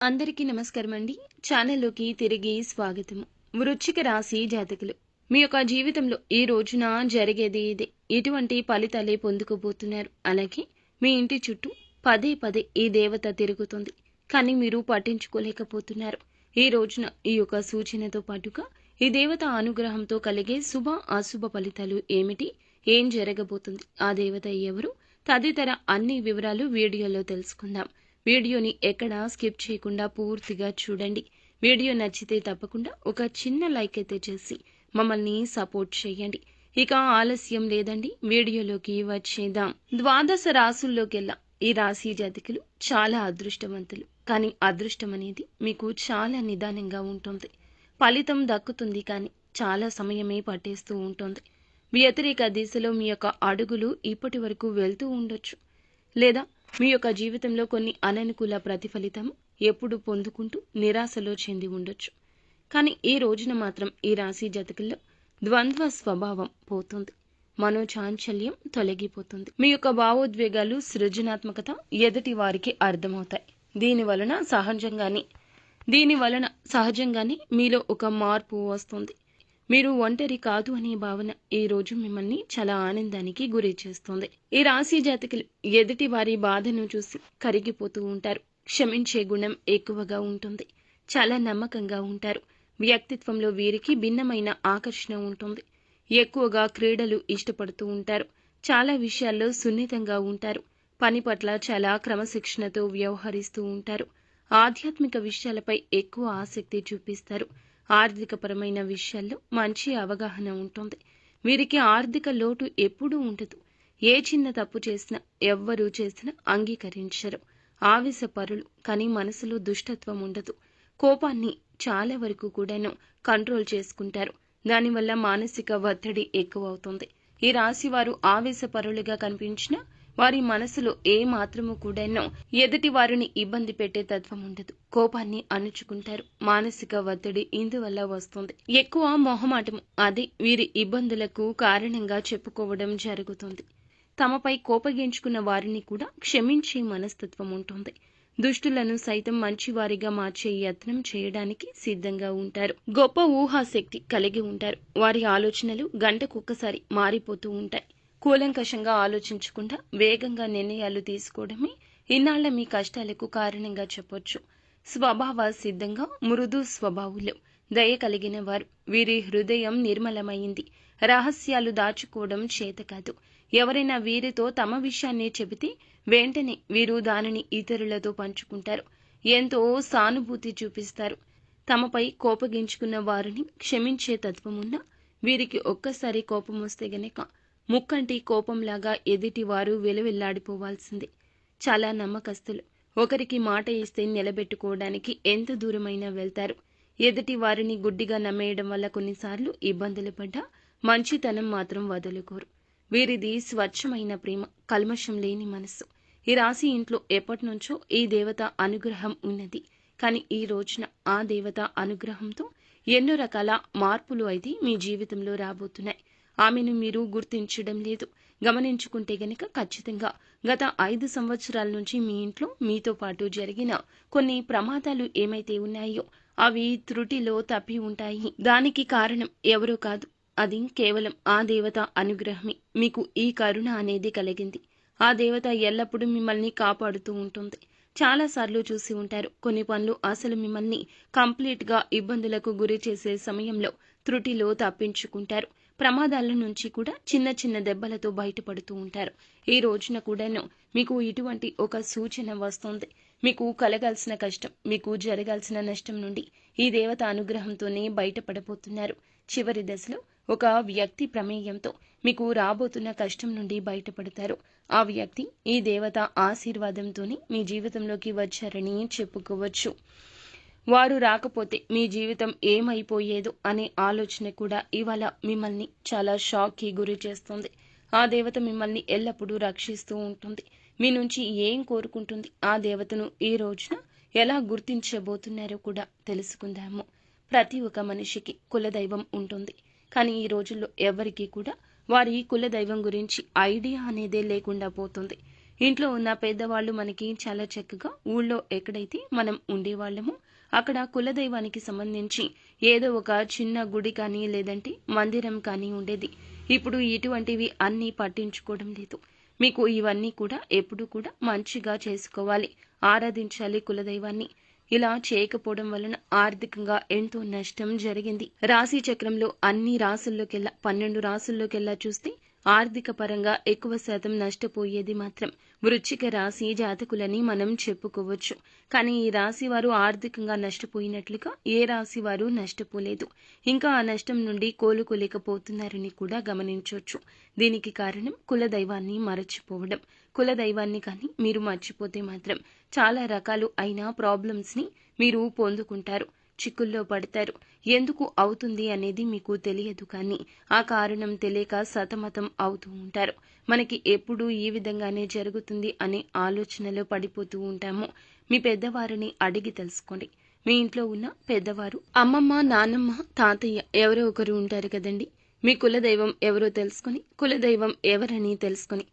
అందరికీ నమస్కారం అండి. ఛానల్లోకి తిరిగి స్వాగతం. వృశ్చిక రాశి జాతకులు, మీ యొక్క జీవితంలో ఈ రోజున జరిగేది ఇదే. ఇటువంటి ఫలితాలే పొందుకోబోతున్నారు. అలాగే మీ ఇంటి చుట్టూ పదే పదే ఈ దేవత తిరుగుతుంది, కానీ మీరు పట్టించుకోలేకపోతున్నారు. ఈ రోజున ఈ యొక్క సూచనతో పాటుగా ఈ దేవత అనుగ్రహంతో కలిగే శుభ అశుభ ఫలితాలు ఏమిటి, ఏం జరగబోతుంది, ఆ దేవత ఎవరు, తదితర అన్ని వివరాలు వీడియోలో తెలుసుకుందాం. వీడియోని ఎక్కడా స్కిప్ చేయకుండా పూర్తిగా చూడండి. వీడియో నచ్చితే తప్పకుండా ఒక చిన్న లైక్ అయితే చేసి మమ్మల్ని సపోర్ట్ చేయండి. ఇక ఆలస్యం లేదండి, వీడియోలోకి వచ్చేద్దాం. ద్వాదశ రాసుల్లోకెల్లా ఈ రాశి జాతకులు చాలా అదృష్టవంతులు. కానీ అదృష్టం అనేది మీకు చాలా నిదానంగా ఉంటుంది. ఫలితం దక్కుతుంది, కానీ చాలా సమయమే పట్టేస్తూ ఉంటుంది. వ్యతిరేక దిశలో మీ యొక్క అడుగులు ఇప్పటి వరకు వెళ్తూ ఉండొచ్చు, లేదా మీ యొక్క జీవితంలో కొన్ని అననుకూల ప్రతిఫలితం ఎప్పుడు పొందుకుంటూ నిరాశలో చెంది ఉండొచ్చు. కానీ ఈ రోజున మాత్రం ఈ రాశి జాతకుల్లో ద్వంద్వ స్వభావం పోతుంది. మనోచాంచల్యం తొలగిపోతుంది. మీ యొక్క భావోద్వేగాలు, సృజనాత్మకత ఎదుటి వారికి అర్థమవుతాయి. దీనివలన సహజంగానే మీలో ఒక మార్పు వస్తుంది. మీరు ఒంటరి కాదు అనే భావన ఈ రోజు మిమ్మల్ని చాలా ఆనందానికి గురి చేస్తుంది. ఈ రాశి జాతకులు ఎదుటి వారి బాధను చూసి కరిగిపోతూ ఉంటారు. క్షమించే గుణం ఎక్కువగా ఉంటుంది. చాలా నమ్మకంగా ఉంటారు. వ్యక్తిత్వంలో వీరికి భిన్నమైన ఆకర్షణ ఉంటుంది. ఎక్కువగా క్రీడలు ఇష్టపడుతూ ఉంటారు. చాలా విషయాల్లో సున్నితంగా ఉంటారు. పని పట్ల చాలా క్రమశిక్షణతో వ్యవహరిస్తూ ఉంటారు. ఆధ్యాత్మిక విషయాలపై ఎక్కువ ఆసక్తి చూపిస్తారు. ఆర్థికపరమైన విషయాల్లో మంచి అవగాహన ఉంటుంది. వీరికి ఆర్థిక లోటు ఎప్పుడూ ఉండదు. ఏ చిన్న తప్పు చేసినా, ఎవ్వరూ చేసినా అంగీకరించరు. ఆవేశపరులు, కానీ మనసులో దుష్టత్వం ఉండదు. కోపాన్ని చాలా వరకు కూడాను కంట్రోల్ చేసుకుంటారు. దానివల్ల మానసిక ఒత్తిడి ఎక్కువ అవుతుంది. ఈ రాశి వారు ఆవేశపరులుగా కనిపించినా వారి మనసులో ఏ మాత్రము కూడాను ఎదుటి వారిని ఇబ్బంది పెట్టే తత్వం ఉండదు. కోపాన్ని అణుచుకుంటారు. మానసిక ఒత్తిడి ఇందువల్ల వస్తుంది. ఎక్కువ మొహమాటము, అది వీరి ఇబ్బందులకు కారణంగా చెప్పుకోవడం జరుగుతుంది. తమపై కోపగించుకున్న వారిని కూడా క్షమించే మనస్తత్వం ఉంటుంది. దుష్టులను సైతం మంచివారిగా మార్చే యత్నం చేయడానికి సిద్ధంగా ఉంటారు. గొప్ప ఊహాశక్తి కలిగి ఉంటారు. వారి ఆలోచనలు గంటకొక్కసారి మారిపోతూ ఉంటాయి. కూలంకషంగా ఆలోచించకుండా వేగంగా నిర్ణయాలు తీసుకోవడమే ఇన్నాళ్ల మీ కష్టాలకు కారణంగా చెప్పొచ్చు. స్వభావ సిద్ధంగా మృదు స్వభావులు, దయ కలిగిన వారు. వీరి హృదయం నిర్మలమైంది. రహస్యాలు దాచుకోవడం చేత కాదు. ఎవరైనా వీరితో తమ విషయాన్ని చెబితే వెంటనే వీరు దానిని ఇతరులతో పంచుకుంటారు. ఎంతో సానుభూతి చూపిస్తారు. తమపై కోపగించుకున్న వారిని క్షమించే తత్వమున్నా వీరికి ఒక్కసారి కోపం వస్తే గనక ముక్కంటి కోపంలాగా ఎదుటి వారు వెలువెల్లాడిపోవాల్సిందే. చాలా నమ్మకస్తులు. ఒకరికి మాట ఇస్తే నిలబెట్టుకోవడానికి ఎంత దూరమైనా వెళ్తారు. ఎదుటి వారిని గుడ్డిగా నమ్మేయడం వల్ల కొన్నిసార్లు ఇబ్బందులు పడ్డా మంచితనం మాత్రం వదులుకోరు. వీరిది స్వచ్ఛమైన ప్రేమ, కల్మషం లేని మనస్సు. ఈ రాశి ఇంట్లో ఎప్పటినుంచో ఈ దేవత అనుగ్రహం ఉన్నది. కానీ ఈ రోజున ఆ దేవత అనుగ్రహంతో ఎన్నో రకాల మార్పులు అయితే మీ జీవితంలో రాబోతున్నాయి. ఆమెను మీరు గుర్తించడం లేదు. గమనించుకుంటే గనక ఖచ్చితంగా గత 5 సంవత్సరాల నుంచి మీ ఇంట్లో మీతో పాటు జరిగిన కొన్ని ప్రమాదాలు ఏమైతే ఉన్నాయో అవి త్రుటిలో తప్పి ఉంటాయి. దానికి కారణం ఎవరో కాదు, అది కేవలం ఆ దేవత అనుగ్రహమే. మీకు ఈ కరుణ అనేది కలిగింది. ఆ దేవత ఎల్లప్పుడూ మిమ్మల్ని కాపాడుతూ ఉంటుంది. చాలాసార్లు చూసి ఉంటారు. కొన్ని పనులు అసలు మిమ్మల్ని కంప్లీట్ గా ఇబ్బందులకు గురి చేసే సమయంలో త్రుటిలో తప్పించుకుంటారు. ప్రమాదాల నుంచి కూడా చిన్న చిన్న దెబ్బలతో బయటపడుతూ ఉంటారు. ఈ రోజున కూడాను మీకు ఇటువంటి ఒక సూచన వస్తుంది. మీకు కలగాల్సిన కష్టం, మీకు జరగాల్సిన నష్టం నుండి ఈ దేవత అనుగ్రహంతోనే బయటపడబోతున్నారు. చివరి దశలో ఒక వ్యక్తి ప్రమేయంతో మీకు రాబోతున్న కష్టం నుండి బయటపడతారు. ఆ వ్యక్తి ఈ దేవత ఆశీర్వాదంతోనే మీ జీవితంలోకి వచ్చారని చెప్పుకోవచ్చు. వారు రాకపోతే మీ జీవితం ఏమైపోయేదో అనే ఆలోచన కూడా ఇవాళ మిమ్మల్ని చాలా షాక్కి గురి చేస్తుంది. ఆ దేవత మిమ్మల్ని ఎల్లప్పుడూ రక్షిస్తూ ఉంటుంది. మీ నుంచి ఏం కోరుకుంటుంది, ఆ దేవతను ఈ రోజున ఎలా గుర్తించబోతున్నారో కూడా తెలుసుకుందాము. ప్రతి ఒక్క మనిషికి కులదైవం ఉంటుంది. కానీ ఈ రోజుల్లో ఎవరికీ కూడా వారి కులదైవం గురించి ఐడియా అనేదే లేకుండా పోతుంది. ఇంట్లో ఉన్న పెద్దవాళ్ళు మనకి చాలా చక్కగా ఊళ్ళో ఎక్కడైతే మనం ఉండేవాళ్ళమో అక్కడ కులదైవానికి సంబంధించి ఏదో ఒక చిన్న గుడి కానీ లేదంటే మందిరం కానీ ఉండేది. ఇప్పుడు ఇటువంటివి అన్నీ పట్టించుకోవడం లేదు. మీకు ఇవన్నీ కూడా ఎప్పుడు కూడా మంచిగా చేసుకోవాలి, ఆరాధించాలి కులదైవాన్ని. ఇలా చేయకపోవడం వలన ఆర్థికంగా ఎంతో నష్టం జరిగింది. రాశి చక్రంలో అన్ని రాసుల్లోకెల్లా 12 రాసుల్లోకెల్లా చూస్తే ఆర్థిక పరంగా ఎక్కువ శాతం నష్టపోయేది మాత్రం వృశ్చిక రాశి జాతకులని మనం చెప్పుకోవచ్చు. కానీ ఈ రాశి వారు ఆర్థికంగా నష్టపోయినట్లుగా ఏ రాశి వారు నష్టపోలేదు. ఇంకా ఆ నష్టం నుండి కోలుకోలేకపోతున్నారని కూడా గమనించవచ్చు. దీనికి కారణం కులదైవాన్ని మరచిపోవడం. కులదైవాన్ని కానీ మీరు మర్చిపోతే మాత్రం చాలా రకాలు అయిన ప్రాబ్లమ్స్ని మీరు పొందుకుంటారు, చిక్కుల్లో పడతారు. ఎందుకు అవుతుంది అనేది మీకు తెలియదు, కానీ ఆ కారణం తెలియక సతమతం అవుతూ ఉంటారు. మనకి ఎప్పుడూ ఈ విధంగానే జరుగుతుంది అనే ఆలోచనలో పడిపోతూ ఉంటాము. మీ పెద్దవారిని అడిగి తెలుసుకోండి. మీ ఇంట్లో ఉన్న పెద్దవారు అమ్మమ్మ, నానమ్మ, తాతయ్య ఎవరో ఒకరు ఉంటారు కదండి. మీ కులదైవం ఎవరో తెలుసుకొని, కులదైవం ఎవరని తెలుసుకొని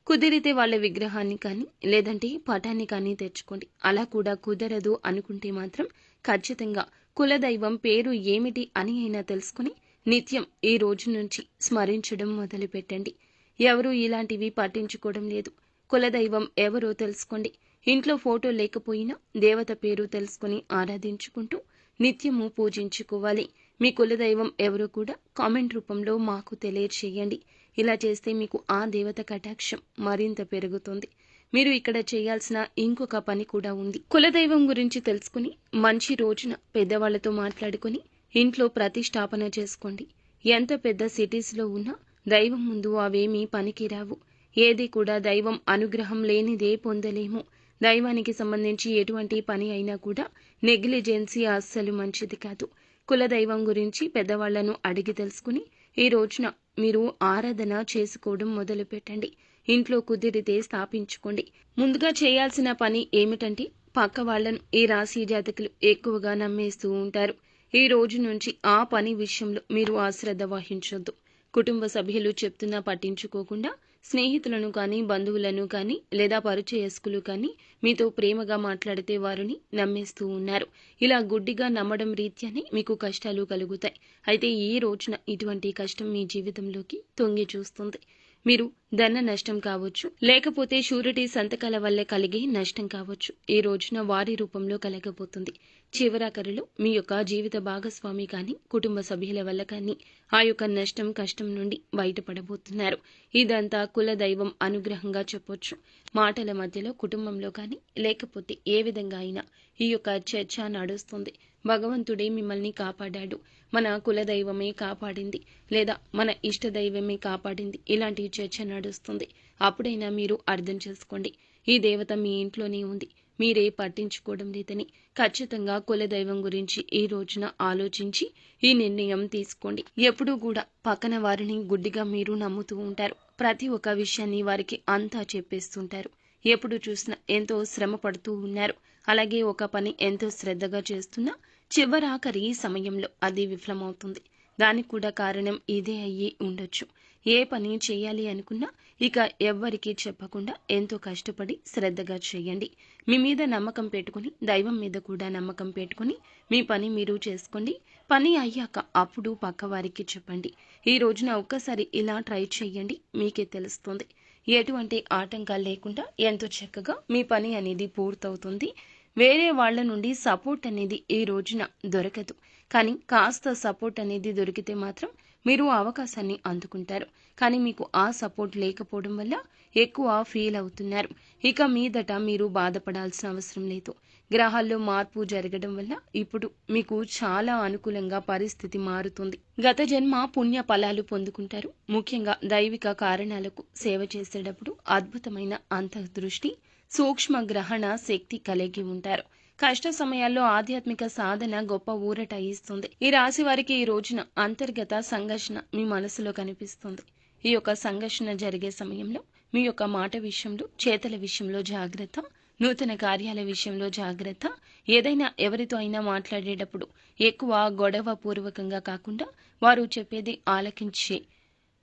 కుదిరితే వాళ్ళ విగ్రహాన్ని కానీ లేదంటే పటాన్ని కానీ తెచ్చుకోండి. అలా కూడా కుదరదు అనుకుంటే మాత్రం ఖచ్చితంగా కులదైవం పేరు ఏమిటి అని అయినా తెలుసుకుని నిత్యం ఈ రోజు నుంచి స్మరించడం మొదలుపెట్టండి. ఎవరూ ఇలాంటివి పట్టించుకోవడం లేదు. కులదైవం ఎవరో తెలుసుకోండి. ఇంట్లో ఫోటో లేకపోయినా దేవత పేరు తెలుసుకుని ఆరాధించుకుంటూ నిత్యము పూజించుకోవాలి. మీ కులదైవం ఎవరో కూడా కామెంట్ రూపంలో మాకు తెలియచేయండి. ఇలా చేస్తే మీకు ఆ దేవత కటాక్షం మరింత పెరుగుతుంది. మీరు ఇక్కడ చేయాల్సిన ఇంకొక పని కూడా ఉంది. కులదైవం గురించి తెలుసుకుని మంచి రోజున పెద్దవాళ్లతో మాట్లాడుకుని ఇంట్లో ప్రతిష్టాపన చేసుకోండి. ఎంత పెద్ద సిటీస్లో ఉన్నా దైవం ముందు అవేమీ పనికిరావు. ఏది కూడా దైవం అనుగ్రహం లేనిదే పొందలేము. దైవానికి సంబంధించి ఎటువంటి పని అయినా కూడా నెగ్లిజెన్సీ అస్సలు మంచిది కాదు. కులదైవం గురించి పెద్దవాళ్లను అడిగి తెలుసుకుని ఈ రోజున మీరు ఆరాధన చేసుకోవడం మొదలు పెట్టండి. ఇంట్లో కుదిరితే స్థాపించుకోండి. ముందుగా చేయాల్సిన పని ఏమిటంటే పక్క వాళ్లను ఈ రాశి జాతకులు ఎక్కువగా నమ్మేస్తూ ఉంటారు. ఈ రోజు నుంచి ఆ పని విషయంలో మీరు అశ్రద్ధ వహించొద్దు. కుటుంబ సభ్యులు చెప్తున్నా పట్టించుకోకుండా స్నేహితులను కానీ బంధువులను కానీ లేదా పరిచయస్కులు కానీ మీతో ప్రేమగా మాట్లాడితే వారిని నమ్మేస్తూ ఉన్నారు. ఇలా గుడ్డిగా నమ్మడం రీత్యానే మీకు కష్టాలు కలుగుతాయి. అయితే ఈ రోజున ఇటువంటి కష్టం మీ జీవితంలోకి తొంగి చూస్తుంది. మీరు ధన నష్టం కావచ్చు, లేకపోతే షూరిటీ సంతకాల వల్ల కలిగే నష్టం కావచ్చు. ఈ రోజున వారి రూపంలో కలగబోతుంది. చివరాఖరిలో మీ యొక్క జీవిత భాగస్వామి కానీ కుటుంబ సభ్యుల వల్ల కానీ ఆ యొక్క నష్టం కష్టం నుండి బయటపడబోతున్నారు. ఇదంతా కులదైవం అనుగ్రహంగా చెప్పొచ్చు. మాటల మధ్యలో కుటుంబంలో కానీ లేకపోతే ఏ విధంగా అయినా ఈ యొక్క చర్చ నడుస్తుంది. భగవంతుడే మిమ్మల్ని కాపాడాడు, మన కులదైవమే కాపాడింది, లేదా మన ఇష్టదైవమే కాపాడింది, ఇలాంటి చర్చ నడుస్తుంది. అప్పుడైనా మీరు అర్థం చేసుకోండి, ఈ దేవత మీ ఇంట్లోనే ఉంది, మీరే పట్టించుకోవడం లేదని. ఖచ్చితంగా కులదైవం గురించి ఈ రోజున ఆలోచించి ఈ నిర్ణయం తీసుకోండి. ఎప్పుడూ కూడా పక్కన వారిని గుడ్డిగా మీరు నమ్ముతూ ఉంటారు. ప్రతి ఒక్క విషయాన్ని వారికి అంతా చెప్పేస్తుంటారు. ఎప్పుడు చూసినా ఎంతో శ్రమ పడుతూ ఉన్నారు. అలాగే ఒక పని ఎంతో శ్రద్ధగా చేస్తున్నా చివరాఖరి సమయంలో అది విఫలమవుతుంది. దానికి కూడా కారణం ఇదే అయ్యి ఉండొచ్చు. ఏ పని చేయాలి అనుకున్నా ఇక ఎవ్వరికీ చెప్పకుండా ఎంతో కష్టపడి శ్రద్ధగా చేయండి. మీ మీద నమ్మకం పెట్టుకుని దైవం మీద కూడా నమ్మకం పెట్టుకుని మీ పని మీరు చేసుకోండి. పని అయ్యాక అప్పుడు పక్క వారికి చెప్పండి. ఈ రోజున ఒక్కసారి ఇలా ట్రై చేయండి, మీకే తెలుస్తుంది. ఎటువంటి ఆటంకాలు లేకుండా ఎంతో చక్కగా మీ పని అనేది పూర్తవుతుంది. వేరే వాళ్ల నుండి సపోర్ట్ అనేది ఈ రోజున దొరకదు. కానీ కాస్త సపోర్ట్ అనేది దొరికితే మాత్రం మీరు అవకాశాన్ని అందుకుంటారు. కానీ మీకు ఆ సపోర్ట్ లేకపోవడం వల్ల ఎక్కువ ఫీల్ అవుతున్నారు. ఇక మీదట మీరు బాధపడాల్సిన అవసరం లేదు. గ్రహాల్లో మార్పు జరగడం వల్ల ఇప్పుడు మీకు చాలా అనుకూలంగా పరిస్థితి మారుతుంది. గత జన్మ పుణ్య ఫలాలు పొందుకుంటారు. ముఖ్యంగా దైవిక కారణాలకు సేవ చేసేటప్పుడు అద్భుతమైన అంతర్దృష్టి, సూక్ష్మ గ్రహణ శక్తి కలిగి ఉంటారు. కష్ట సమయాల్లో ఆధ్యాత్మిక సాధన గొప్ప ఊరట ఇస్తుంది. ఈ రాశి వారికి ఈ రోజున అంతర్గత సంఘర్షణ మీ మనసులో కనిపిస్తుంది. ఈ యొక్క సంఘర్షణ జరిగే సమయంలో మీ యొక్క మాట విషయంలో, చేతల విషయంలో జాగ్రత్త, నూతన కార్యాల విషయంలో జాగ్రత్త. ఏదైనా ఎవరితో అయినా మాట్లాడేటప్పుడు ఎక్కువ గొడవ పూర్వకంగా కాకుండా వారు చెప్పేది ఆలకించే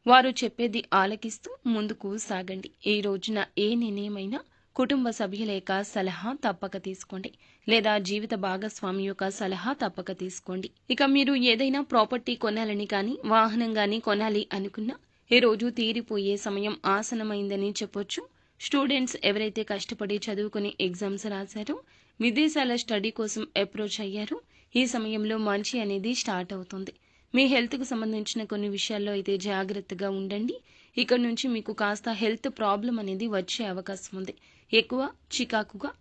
వారు చెప్పేది ఆలకిస్తూ ముందుకు సాగండి. ఈ రోజున ఏ నిర్ణయమైనా కుటుంబ సభ్యుల యొక్క సలహా తప్పక తీసుకోండి, లేదా జీవిత భాగస్వామి యొక్క సలహా తప్పక తీసుకోండి. ఇక మీరు ఏదైనా ప్రాపర్టీ కొనాలని కానీ వాహనం కానీ కొనాలి అనుకున్నా ఈ రోజు తీరిపోయే సమయం ఆసనమైందని చెప్పొచ్చు. స్టూడెంట్స్ ఎవరైతే కష్టపడి చదువుకుని ఎగ్జామ్స్ రాశారో, విదేశాల స్టడీ కోసం అప్రోచ్ అయ్యారో, ఈ సమయంలో మంచి అనేది స్టార్ట్ అవుతుంది. మీ హెల్త్కు సంబంధించిన కొన్ని విషయాల్లో అయితే జాగ్రత్తగా ఉండండి. ఇక్కడ నుంచి మీకు కాస్త హెల్త్ ప్రాబ్లం అనేది వచ్చే అవకాశం ఉంది. ఎక్కువ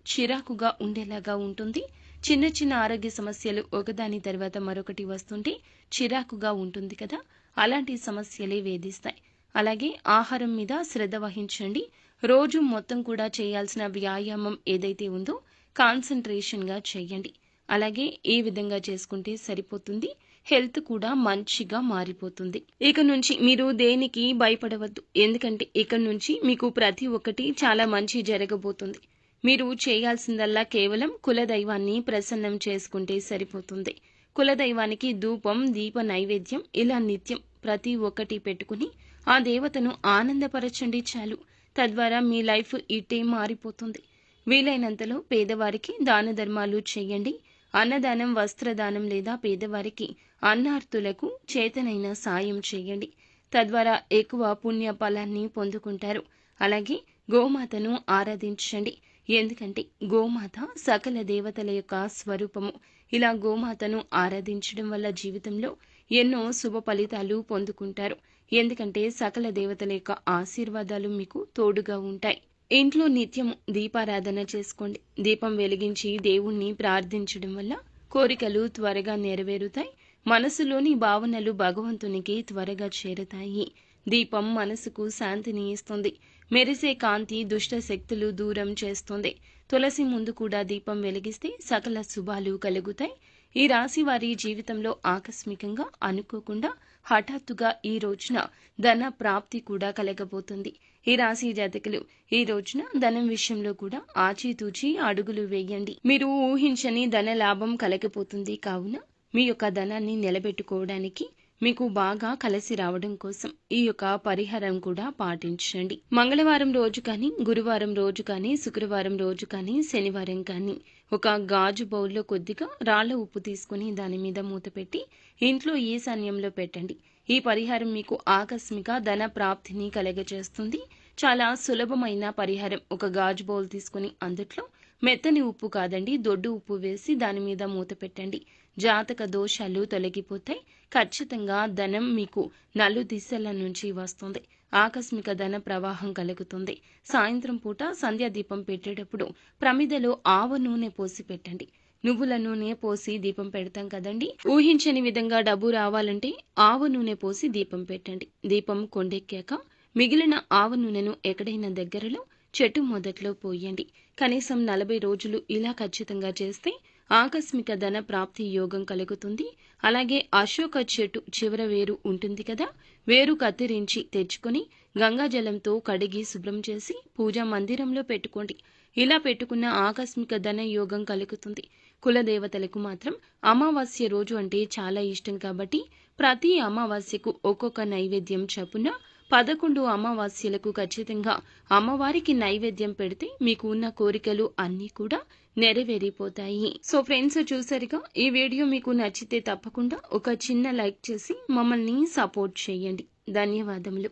చిరాకుగా ఉండేలాగా ఉంటుంది. చిన్న చిన్న ఆరోగ్య సమస్యలు ఒకదాని తర్వాత మరొకటి వస్తుంటే చిరాకుగా ఉంటుంది కదా, అలాంటి సమస్యలే వేధిస్తాయి. అలాగే ఆహారం మీద శ్రద్ధ వహించండి. రోజు మొత్తం కూడా చేయాల్సిన వ్యాయామం ఏదైతే ఉందో కాన్సంట్రేషన్గా చేయండి. అలాగే ఈ విధంగా చేసుకుంటే సరిపోతుంది. హెల్త్ కూడా మంచిగా మారిపోతుంది. ఇక నుంచి మీరు దేనికి భయపడవద్దు. ఎందుకంటే ఇక నుంచి మీకు ప్రతి ఒక్కటి చాలా మంచి జరగబోతుంది. మీరు చేయాల్సిందల్లా కేవలం కులదైవాన్ని ప్రసన్నం చేసుకుంటే సరిపోతుంది. కులదైవానికి ధూపం, దీప నైవేద్యం ఇలా నిత్యం ప్రతి ఒక్కటి పెట్టుకుని ఆ దేవతను ఆనందపరచండి చాలు. తద్వారా మీ లైఫ్ ఇట్టే మారిపోతుంది. వీలైనంతలో పేదవారికి దాన ధర్మాలు చేయండి. అన్నదానం, వస్త్రదానం లేదా పేదవారికి అన్నార్తులకు చేతనైన సాయం చేయండి. తద్వారా ఎక్కువ పుణ్య ఫలాన్ని పొందుకుంటారు. అలాగే గోమాతను ఆరాధించండి. ఎందుకంటే గోమాత సకల దేవతల యొక్క స్వరూపము. ఇలా గోమాతను ఆరాధించడం వల్ల జీవితంలో ఎన్నో శుభ ఫలితాలు పొందుకుంటారు. ఎందుకంటే సకల దేవతల యొక్క ఆశీర్వాదాలు మీకు తోడుగా ఉంటాయి. ఇంట్లో నిత్యం దీపారాధన చేసుకోండి. దీపం వెలిగించి దేవుణ్ణి ప్రార్థించడం వల్ల కోరికలు త్వరగా నెరవేరుతాయి. మనసులోని భావనలు భగవంతునికి త్వరగా చేరుతాయి. దీపం మనసుకు శాంతిని ఇస్తుంది. మెరిసే కాంతి దుష్ట శక్తులు దూరం చేస్తుంది. తులసి ముందు కూడా దీపం వెలిగిస్తే సకల శుభాలు కలుగుతాయి. ఈ రాశి వారి జీవితంలో ఆకస్మికంగా అనుకోకుండా హఠాత్తుగా ఈ రోజున ధన ప్రాప్తి కూడా కలగబోతుంది. ఈ రాశి జాతకులు ఈ రోజున ధనం విషయంలో కూడా ఆచితూచి అడుగులు వేయండి. మీరు ఊహించని ధన లాభం కలగబోతుంది. కావున మీ యొక్క ధనాన్ని నిలబెట్టుకోవడానికి మీకు బాగా కలిసి రావడం కోసం ఈ యొక్క పరిహారం కూడా పాటించండి. మంగళవారం రోజు కానీ, గురువారం రోజు కానీ, శుక్రవారం రోజు కానీ, శనివారం కానీ ఒక గాజు బౌల్లో కొద్దిగా రాళ్ల ఉప్పు తీసుకుని దాని మీద మూత పెట్టి ఇంట్లో ఈశాన్యంలో పెట్టండి. ఈ పరిహారం మీకు ఆకస్మిక ధన ప్రాప్తిని కలగజేస్తుంది. చాలా సులభమైన పరిహారం. ఒక గాజు బౌల్ తీసుకుని అందుట్లో మెత్తని ఉప్పు కాదండి, దొడ్డు ఉప్పు వేసి దాని మీద మూత పెట్టండి. జాతక దోషాలు తొలగిపోతాయి. ఖచ్చితంగా ధనం మీకు నలు దిశల నుంచి వస్తుంది. ఆకస్మిక ధన ప్రవాహం కలుగుతుంది. సాయంత్రం పూట సంధ్యాదీపం పెట్టేటప్పుడు ప్రమిదలో ఆవ నూనె పోసి పెట్టండి. నువ్వుల నూనె పోసి దీపం పెడతాం కదండి, ఊహించని విధంగా డబ్బు రావాలంటే ఆవ నూనె పోసి దీపం పెట్టండి. దీపం కొండెక్కాక మిగిలిన ఆవ నూనెను ఎక్కడైనా దగ్గరలో చెట్టు మొదట్లో పోయండి. కనీసం 40 రోజులు ఇలా ఖచ్చితంగా చేస్తే ఆకస్మిక ధన ప్రాప్తి యోగం కలుగుతుంది. అలాగే అశోక చెట్టు చివర వేరు ఉంటుంది కదా, వేరు కత్తిరించి తెచ్చుకొని గంగాజలంతో కడిగి శుభ్రం చేసి పూజా మందిరంలో పెట్టుకోండి. ఇలా పెట్టుకున్న ఆకస్మిక ధన యోగం కలుగుతుంది. కులదేవతలకు మాత్రం అమావాస్య రోజు అంటే చాలా ఇష్టం కాబట్టి ప్రతి అమావాస్యకు ఒక్కొక్క నైవేద్యం చొప్పున 11 అమావాస్యలకు ఖచ్చితంగా అమ్మవారికి నైవేద్యం పెడితే మీకు ఉన్న కోరికలు అన్నీ కూడా నెరవేరిపోతాయి. సో ఫ్రెండ్స్, చూసారుగా, ఈ వీడియో మీకు నచ్చితే తప్పకుండా ఒక చిన్న లైక్ చేసి మమ్మల్ని సపోర్ట్ చేయండి. ధన్యవాదములు.